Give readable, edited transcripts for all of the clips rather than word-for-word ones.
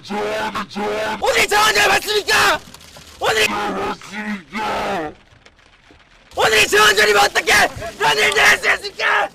오늘이 정한절 맞습니까? 오늘이 정한절이면 어떻게 그런 일들 할 수 있습니까?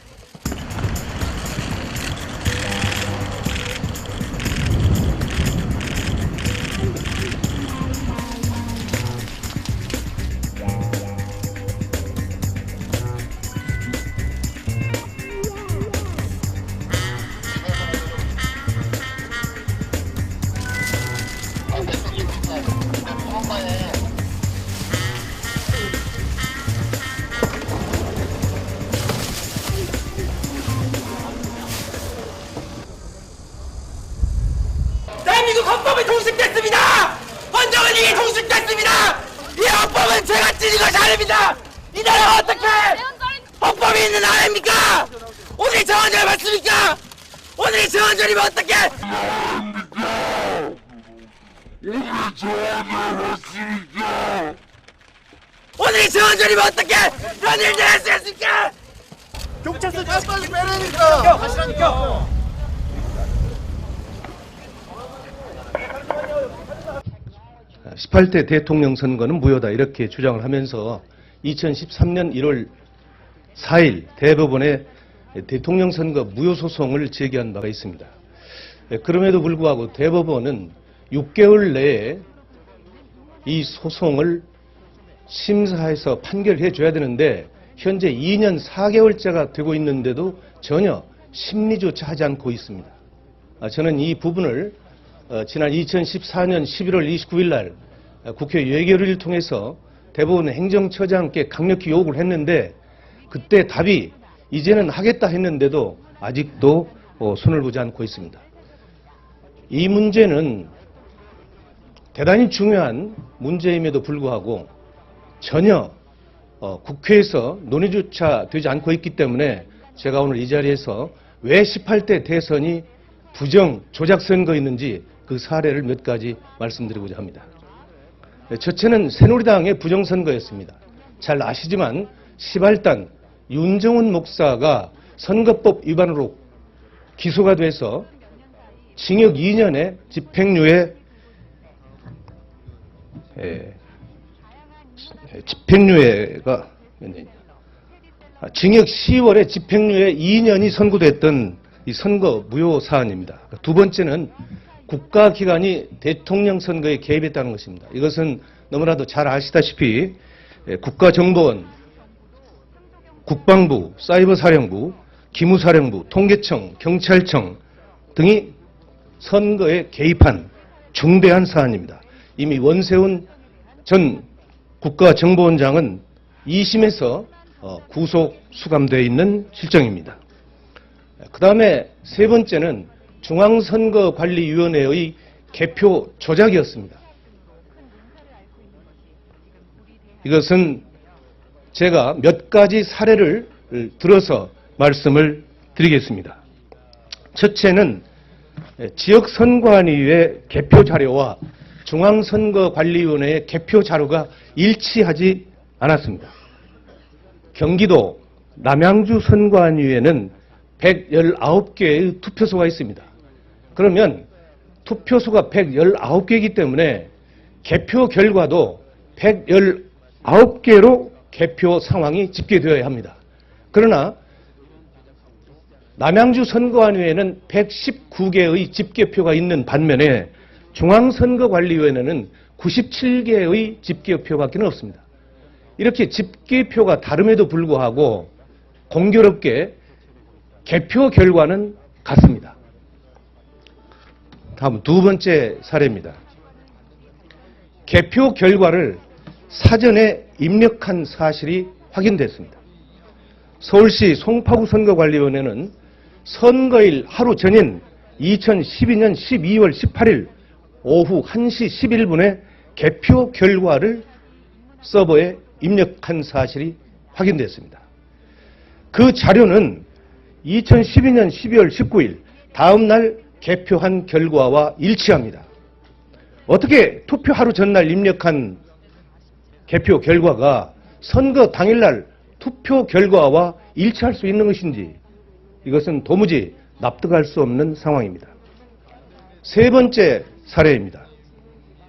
대한민국 헌법이 통습됐습니다! 헌정은 이게 통습됐습니다! 이 헌법은 제가 찢은 것이 아닙니다! 이 나라가 어떻게 헌법이 있는 나라입니까? 오늘이 정한절 맞습니까? 오늘이 정한절이면 어떻게 오늘이 정한절이면 어떻게 그런 일들 할 수 있습니까? 경찰서 빨리 빼라니까. 가시라니까. 아, 18대 대통령 선거는 무효다 이렇게 주장을 하면서 2013년 1월 4일 대법원에 대통령 선거 무효 소송을 제기한 바가 있습니다. 그럼에도 불구하고 대법원은 6개월 내에 이 소송을 심사해서 판결해 줘야 되는데 현재 2년 4개월째가 되고 있는데도 전혀 심리조차 하지 않고 있습니다. 저는 이 부분을 지난 2014년 11월 29일 날 국회 예결위를 통해서 대법원 행정처장께 강력히 요구를 했는데 그때 답이 이제는 하겠다 했는데도 아직도 손을 보지 않고 있습니다. 이 문제는 대단히 중요한 문제임에도 불구하고 전혀 국회에서 논의조차 되지 않고 있기 때문에 제가 오늘 이 자리에서 왜 18대 대선이 부정 조작 선거였는지 그 사례를 몇 가지 말씀드리고자 합니다. 첫째는 새누리당의 부정선거였습니다. 잘 아시지만 시발단 윤정훈 목사가 선거법 위반으로 기소가 돼서 징역 2년에 집행유예가 징역 10월에 집행유예 2년이 선고됐던 이 선거 무효 사안입니다. 두 번째는 국가기관이 대통령 선거에 개입했다는 것입니다. 이것은 너무나도 잘 아시다시피 국가정보원, 국방부, 사이버사령부, 기무사령부, 통계청, 경찰청 등이 선거에 개입한 중대한 사안입니다. 이미 원세훈 전 국가정보원장은 2심에서 구속 수감되어 있는 실정입니다. 그 다음에 세 번째는 중앙선거관리위원회의 개표 조작이었습니다. 이것은 제가 몇 가지 사례를 들어서 말씀을 드리겠습니다. 첫째는 지역선관위의 개표 자료와 중앙선거관리위원회의 개표 자료가 일치하지 않았습니다. 경기도 남양주 선관위에는 119개의 투표소가 있습니다. 그러면 투표소가 119개이기 때문에 개표 결과도 119개로 개표 상황이 집계되어야 합니다. 그러나 남양주 선거관위에는 119개의 집계표가 있는 반면에 중앙선거관리위원회는 97개의 집계표밖에 없습니다. 이렇게 집계표가 다름에도 불구하고 공교롭게 개표 결과는 같습니다. 다음 두 번째 사례입니다. 개표 결과를 사전에 입력한 사실이 확인됐습니다. 서울시 송파구 선거관리위원회는 선거일 하루 전인 2012년 12월 18일 오후 1시 11분에 개표 결과를 서버에 입력한 사실이 확인됐습니다. 그 자료는 2012년 12월 19일 다음 날 개표한 결과와 일치합니다. 어떻게 투표 하루 전날 입력한 개표 결과가 선거 당일날 투표 결과와 일치할 수 있는 것인지 이것은 도무지 납득할 수 없는 상황입니다. 세 번째 사례입니다.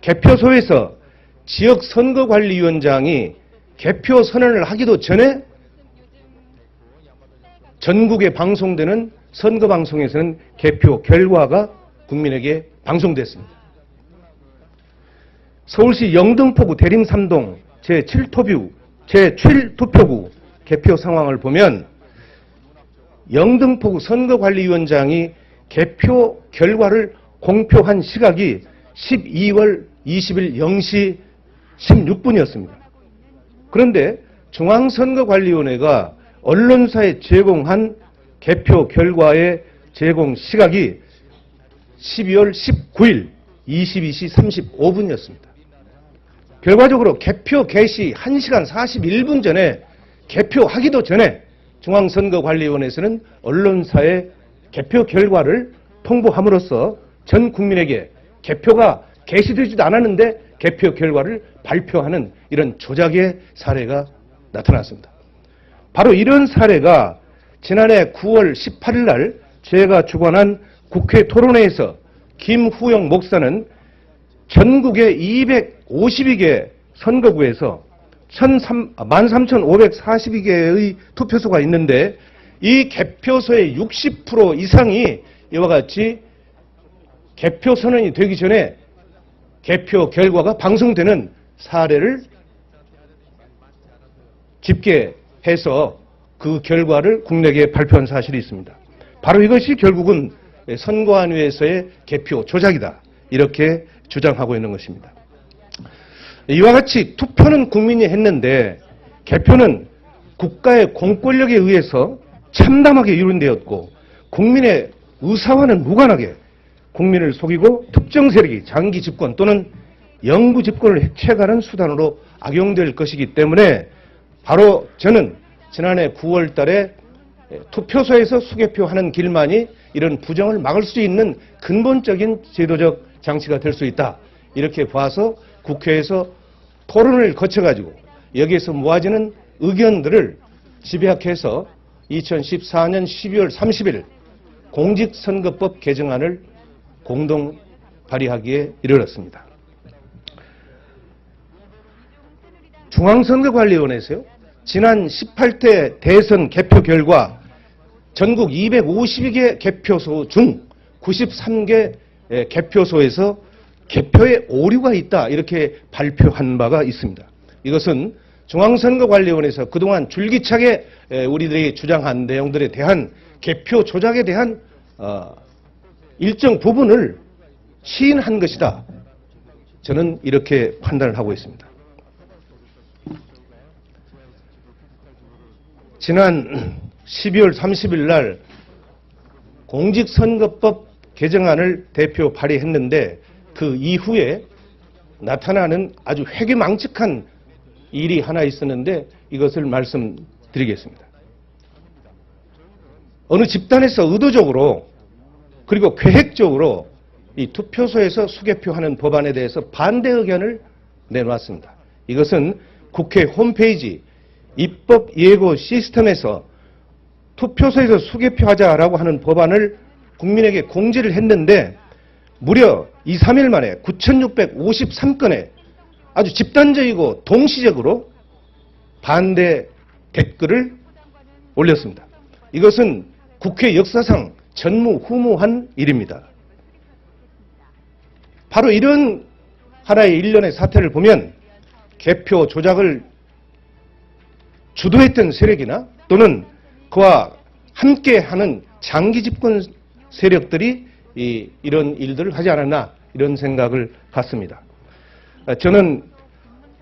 개표소에서 지역선거관리위원장이 개표 선언을 하기도 전에 전국에 방송되는 선거방송에서는 개표 결과가 국민에게 방송됐습니다. 서울시 영등포구 대림삼동 제7투표구 개표 상황을 보면 영등포구 선거관리위원장이 개표 결과를 공표한 시각이 12월 20일 0시 16분이었습니다. 그런데 중앙선거관리위원회가 언론사에 제공한 개표 결과의 제공 시각이 12월 19일 22시 35분이었습니다. 결과적으로 개표 개시 1시간 41분 전에 개표하기도 전에 중앙선거관리위원회에서는 언론사에 개표 결과를 통보함으로써 전 국민에게 개표가 개시되지도 않았는데 개표 결과를 발표하는 이런 조작의 사례가 나타났습니다. 바로 이런 사례가 지난해 9월 18일 날 제가 주관한 국회 토론회에서 김후영 목사는 전국의 252개 선거구에서 13,542개의 투표소가 있는데 이 개표소의 60% 이상이 이와 같이 개표 선언이 되기 전에 개표 결과가 방송되는 사례를 집계해서 그 결과를 국내에 발표한 사실이 있습니다. 바로 이것이 결국은 선거안위에서의 개표 조작이다. 이렇게 주장하고 있는 것입니다. 이와 같이 투표는 국민이 했는데 개표는 국가의 공권력에 의해서 참담하게 이룬되었고 국민의 의사와는 무관하게 국민을 속이고 특정 세력이 장기 집권 또는 영구 집권을 해체하는 수단으로 악용될 것이기 때문에 바로 저는 지난해 9월 달에 투표소에서 수개표하는 길만이 이런 부정을 막을 수 있는 근본적인 제도적 장치가 될 수 있다. 이렇게 봐서 국회에서 토론을 거쳐가지고 여기에서 모아지는 의견들을 집약해서 2014년 12월 30일 공직선거법 개정안을 공동 발의하기에 이르렀습니다. 중앙선거관리위원회에서요. 지난 18대 대선 개표 결과 전국 252개 개표소 중 93개 개표소에서 개표에 오류가 있다 이렇게 발표한 바가 있습니다. 이것은 중앙선거관리위원회에서 그동안 줄기차게 우리들이 주장한 내용들에 대한 개표 조작에 대한 일정 부분을 시인한 것이다. 저는 이렇게 판단을 하고 있습니다. 지난 12월 30일 날 공직선거법 개정안을 대표 발의했는데 그 이후에 나타나는 아주 회개망측한 일이 하나 있었는데 이것을 말씀드리겠습니다. 어느 집단에서 의도적으로 그리고 계획적으로 이 투표소에서 수개표하는 법안에 대해서 반대 의견을 내놓았습니다. 이것은 국회 홈페이지 입법 예고 시스템에서 투표소에서 수개표하자라고 하는 법안을 국민에게 공지를 했는데 무려 2, 3일 만에 9,653건의 아주 집단적이고 동시적으로 반대 댓글을 올렸습니다. 이것은 국회 역사상 전무후무한 일입니다. 바로 이런 하나의 일련의 사태를 보면 개표 조작을 주도했던 세력이나 또는 그와 함께하는 장기 집권 세력들이 이런 일들을 하지 않았나 이런 생각을 갖습니다. 저는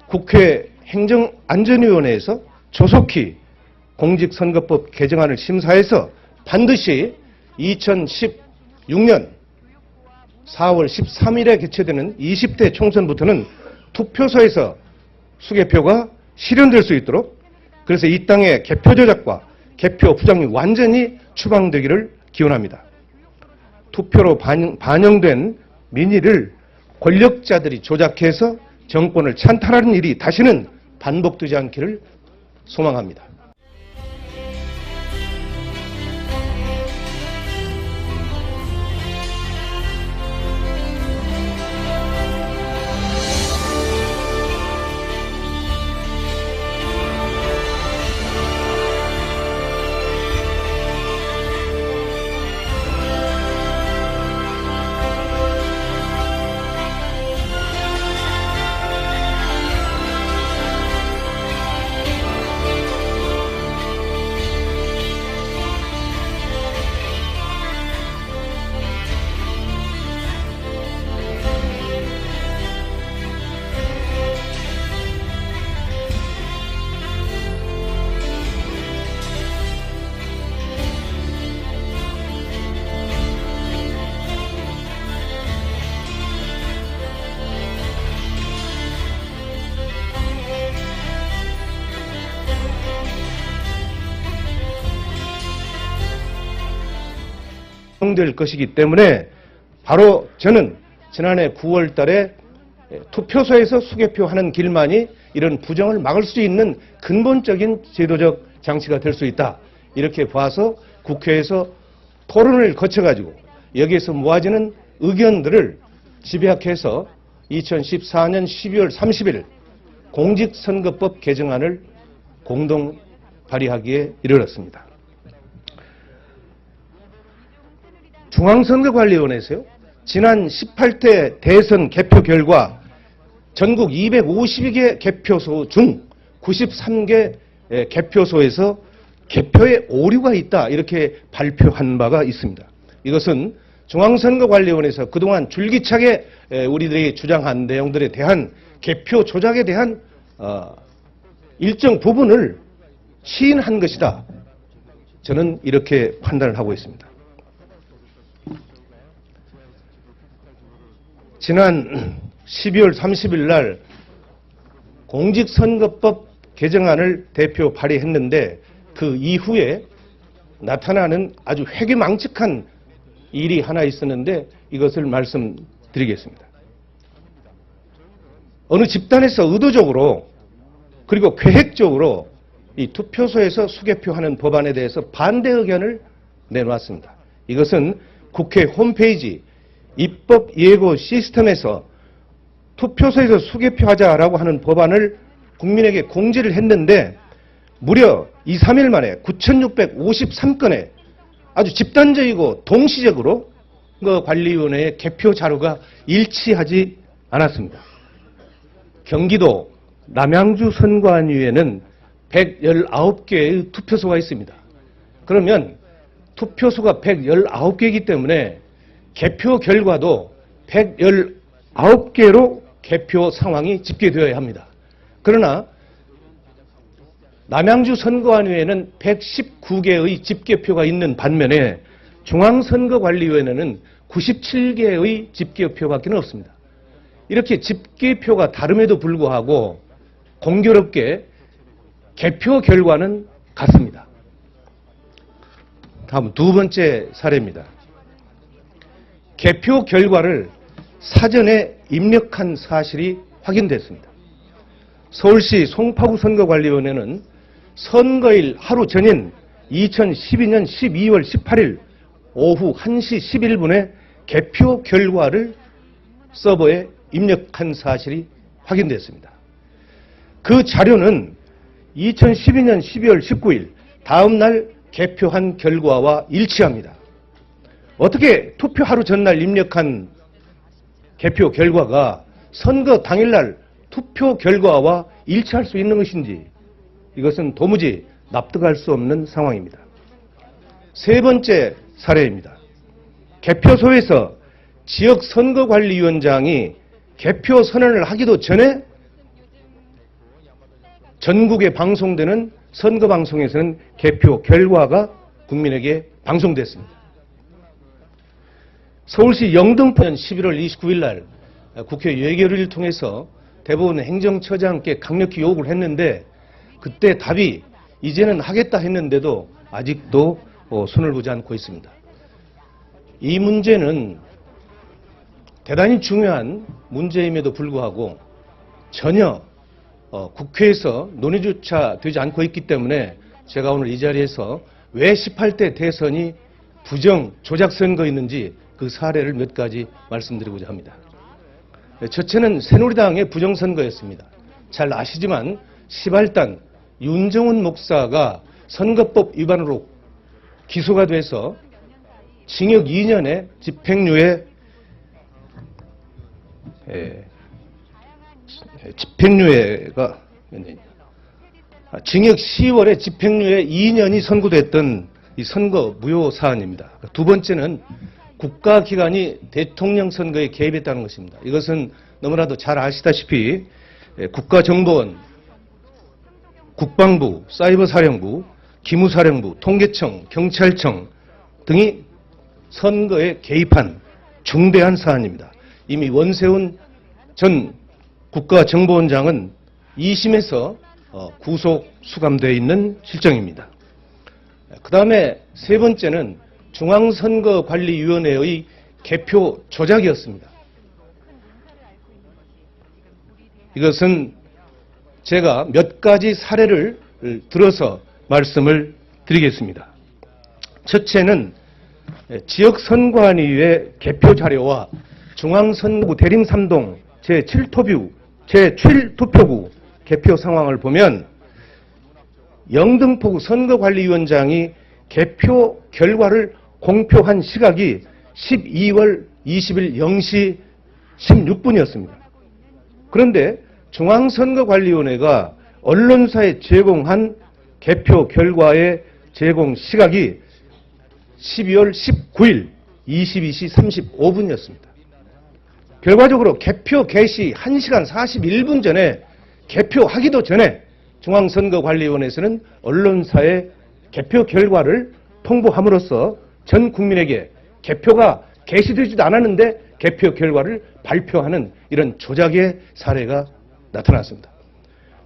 국회 행정안전위원회에서 조속히 공직선거법 개정안을 심사해서 반드시 2016년 4월 13일에 개최되는 20대 총선부터는 투표소에서 수개표가 실현될 수 있도록 그래서 이 땅의 개표 조작과 개표 부정이 완전히 추방되기를 기원합니다. 투표로 반영된 민의를 권력자들이 조작해서 정권을 찬탈하는 일이 다시는 반복되지 않기를 소망합니다. 될 것이기 때문에 바로 저는 지난해 9월 달에 투표소에서 수개표하는 길만이 이런 부정을 막을 수 있는 근본적인 제도적 장치가 될 수 있다. 이렇게 봐서 국회에서 토론을 거쳐가지고 여기에서 모아지는 의견들을 집약해서 2014년 12월 30일 공직선거법 개정안을 공동 발의하기에 이르렀습니다. 중앙선거관리위원회에서요, 지난 18대 대선 개표 결과 전국 252개 개표소 중 93개 개표소에서 개표에 오류가 있다, 이렇게 발표한 바가 있습니다. 이것은 중앙선거관리위원회에서 그동안 줄기차게 우리들이 주장한 내용들에 대한 개표 조작에 대한 일정 부분을 시인한 것이다. 저는 이렇게 판단을 하고 있습니다. 지난 12월 30일 날 공직선거법 개정안을 대표 발의했는데 그 이후에 나타나는 아주 회귀망측한 일이 하나 있었는데 이것을 말씀드리겠습니다. 어느 집단에서 의도적으로 그리고 계획적으로 이 투표소에서 수개표하는 법안에 대해서 반대 의견을 내놓았습니다. 이것은 국회 홈페이지 입법 예고 시스템에서 투표소에서 수개표하자라고 하는 법안을 국민에게 공지를 했는데 무려 2, 3일 만에 9,653건의 아주 집단적이고 동시적으로 그 관리위원회의 개표 자료가 일치하지 않았습니다. 경기도 남양주 선관위에는 119개의 투표소가 있습니다. 그러면 투표소가 119개이기 때문에 개표 결과도 119개로 개표 상황이 집계되어야 합니다. 그러나 남양주 선거관위에는 119개의 집계표가 있는 반면에 중앙선거관리위원회는 97개의 집계표밖에 없습니다. 이렇게 집계표가 다름에도 불구하고 공교롭게 개표 결과는 같습니다. 다음 두 번째 사례입니다. 개표 결과를 사전에 입력한 사실이 확인됐습니다. 서울시 송파구 선거관리위원회는 선거일 하루 전인 2012년 12월 18일 오후 1시 11분에 개표 결과를 서버에 입력한 사실이 확인됐습니다. 그 자료는 2012년 12월 19일 다음 날 개표한 결과와 일치합니다. 어떻게 투표 하루 전날 입력한 개표 결과가 선거 당일날 투표 결과와 일치할 수 있는 것인지 이것은 도무지 납득할 수 없는 상황입니다. 세 번째 사례입니다. 개표소에서 지역선거관리위원장이 개표 선언을 하기도 전에 전국에 방송되는 선거방송에서는 개표 결과가 국민에게 방송됐습니다. 서울시 영등포는 11월 29일 날 국회 예결위를 통해서 대법원 행정처장께 강력히 요구를 했는데 그때 답이 이제는 하겠다 했는데도 아직도 손을 보지 않고 있습니다. 이 문제는 대단히 중요한 문제임에도 불구하고 전혀 국회에서 논의조차 되지 않고 있기 때문에 제가 오늘 이 자리에서 왜 18대 대선이 부정 조작 선거였는지 그 사례를 몇 가지 말씀드리고자 합니다. 첫째는 새누리당의 부정선거였습니다. 잘 아시지만 시발단 윤정훈 목사가 선거법 위반으로 기소가 돼서 징역 2년에 집행유예가 징역 10월에 집행유예 2년이 선고됐던 이 선거 무효 사안입니다. 두 번째는 국가기관이 대통령 선거에 개입했다는 것입니다. 이것은 너무나도 잘 아시다시피 국가정보원, 국방부, 사이버사령부, 기무사령부, 통계청, 경찰청 등이 선거에 개입한 중대한 사안입니다. 이미 원세훈 전 국가정보원장은 2심에서 구속 수감되어 있는 실정입니다. 그 다음에 세 번째는 중앙선거관리위원회의 개표 조작이었습니다. 이것은 제가 몇 가지 사례를 들어서 말씀을 드리겠습니다. 첫째는 지역선관위의 개표 자료와 중앙선거구 대림 3동 제7투표구 개표 상황을 보면 영등포구 선거관리위원장이 개표 결과를 공표한 시각이 12월 20일 0시 16분이었습니다. 그런데 중앙선거관리위원회가 언론사에 제공한 개표 결과의 제공 시각이 12월 19일 22시 35분이었습니다. 결과적으로 개표 개시 1시간 41분 전에 개표하기도 전에 중앙선거관리위원회에서는 언론사에 개표 결과를 통보함으로써 전 국민에게 개표가 개시되지도 않았는데 개표 결과를 발표하는 이런 조작의 사례가 나타났습니다.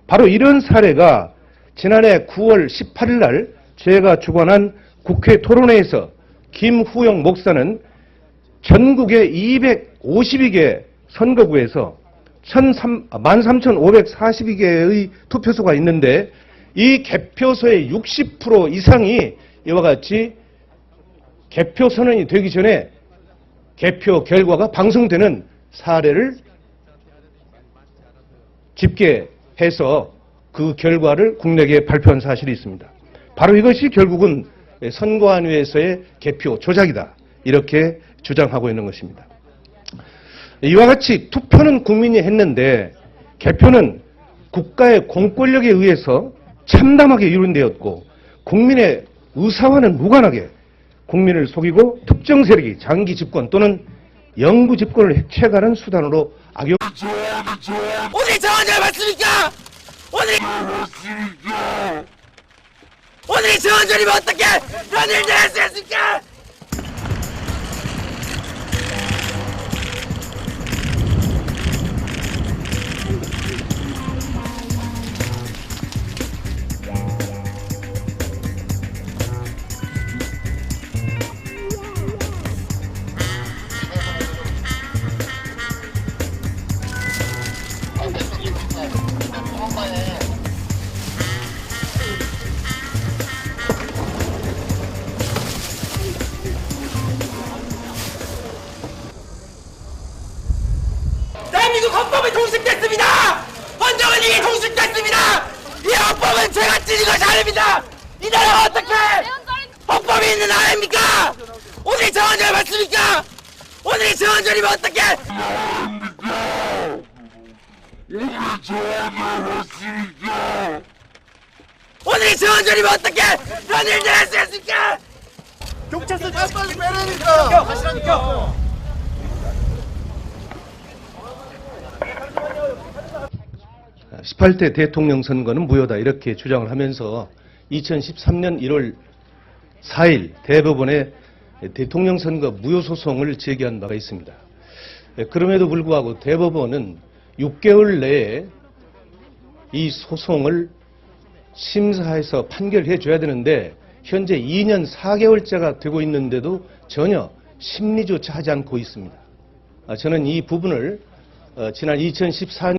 바로 이런 사례가 지난해 9월 18일 날 제가 주관한 국회 토론회에서 김후영 목사는 전국의 252개 선거구에서 13,542개의 투표소가 있는데 이 개표소의 60% 이상이 이와 같이 개표 선언이 되기 전에 개표 결과가 방송되는 사례를 집계해서 그 결과를 국내에 발표한 사실이 있습니다. 바로 이것이 결국은 선관위에서의 개표 조작이다. 이렇게 주장하고 있는 것입니다. 이와 같이 투표는 국민이 했는데 개표는 국가의 공권력에 의해서 참담하게 이룬되었고 국민의 의사와는 무관하게 국민을 속이고 특정 세력이 장기 집권 또는 영구 집권을 해체하는 수단으로 악용. 오늘 정원절 맞습니까? 오늘이 정원절이면 어떻게 그런 일들 할 수 있습니까? 대한민국 헌법은 통식됐습니다! 헌정은 이게 통식됐습니다! 이 헌법은 제가 찢은 것이 아닙니다! 이 나라가 어떻게 헌법이 있는 나라입니까? 오늘이 정원절 맞습니까? 오늘이 정원절이면 어떻게 오늘이 정원절이면 어떻게 그런 일들 할 수 있습니까? 경찰서 빨리 빼라니까. 가시라니까. 18대 대통령 선거는 무효다 이렇게 주장을 하면서 2013년 1월 4일 대법원에 대통령 선거 무효 소송을 제기한 바가 있습니다. 그럼에도 불구하고 대법원은 6개월 내에 이 소송을 심사해서 판결해 줘야 되는데 현재 2년 4개월째가 되고 있는데도 전혀 심리조차 하지 않고 있습니다. 저는 이 부분을 지난 2014년